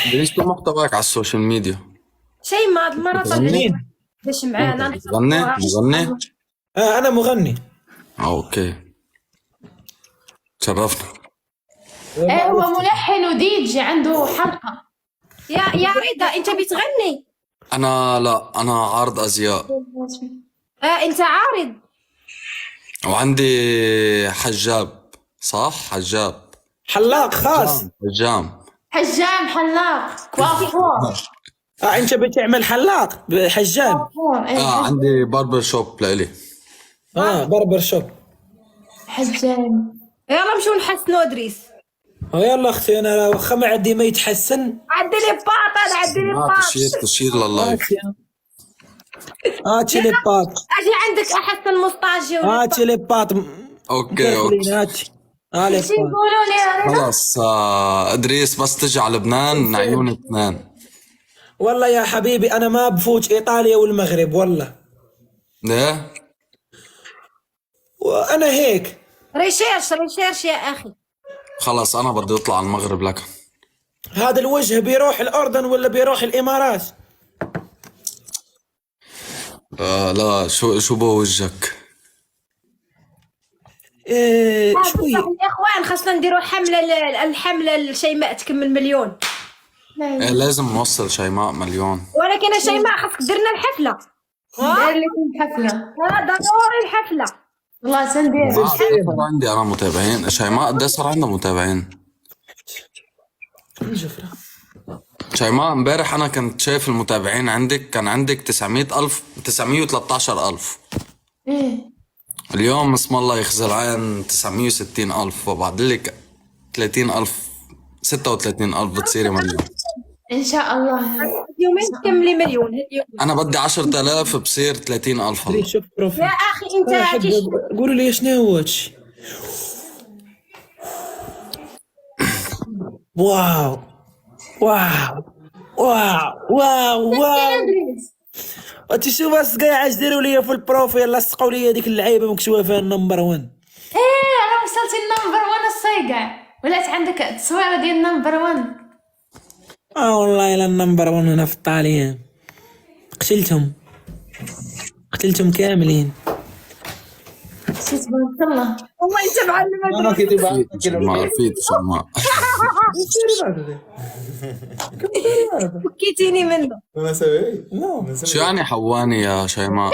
ليش شو محتواك على السوشيال ميديا؟ شيماء هاد المرة طلعت مين؟ باش معانا مغني؟ مغني؟ أنا مغني. اوكي، تشرفنا. ايه هو ملحن وديجي عنده حلقة. يا رضا انت بتغني؟ لا، انا عارض ازياء، انت عارض؟ وعندي حجاب. صح، حجاب. حلاق خاص. حجام. حجام حلاق كوافور. أنت بتعمل حلاق حجام. كوافور ايه عندي باربر شوب لإلي. بربر شوب. حجام. يلا مشو نحسنوا ادريس. يلا أختي، أنا واخا ما عندي ما يتحسن. عدي لي باط، انا عدي لي باط. تشير لللايف. هاتي لي بات. اجي عندك احسن مستاجي هاتي لي بات. اوكي. هاتي. هالي شو يقولوا لي يا رضا؟ خلاص، ادريس بس تجي على لبنان عيون اثنين. والله يا حبيبي أنا ما بفوت إيطاليا والمغرب والله. ليه؟ وأنا هيك. ريشيرش يا اخي. خلاص انا بدي اطلع على المغرب لكن. هذا الوجه بيروح الأردن ولا بيروح الإمارات؟ لا، شو بوجهك؟ شوية. يا اخوان خاصنا نديروا الحملة لشيماء تكمل مليون. لازم نوصل شيماء مليون. ولكن يا شيماء خاصك درنا الحفلة. داير لكم حفلة. ضروري الحفلة. والله سندير. صار عندي انا متابعين. شيماء قد صار عندها متابعين؟ شيماء امبارح انا كنت شايف المتابعين عندك، كان عندك 900,000 913,000. ايه اليوم اسم الله يخزي العين 960,000، وبعد لك 30,000 36,000 بتصيري مليون. ان شاء الله. يومين تكملي مليون اليوم. انا بدي 10,000 بصير 30,000 هلا. شوف بروفيل. يا اخي انت قولوا لي شنو هو هادشي. واو واو واو واو واو. انت شو بس قاعد ديروا لي في البروفيل، لصقوا لي هذيك اللعيبه مكتوبه فيها النمبر 1. ايه انا وصلت النمبر 1 الصيقع. ولات عندك تصويره ديال النمبر 1. والله الا النمبر 1 هنا في الطاليان. قتلتهم كاملين. شو تبارك الله. والله انت معلم. شيماء فيت شيماء. فكيتيني منه. شو يعني حواني يا شيماء؟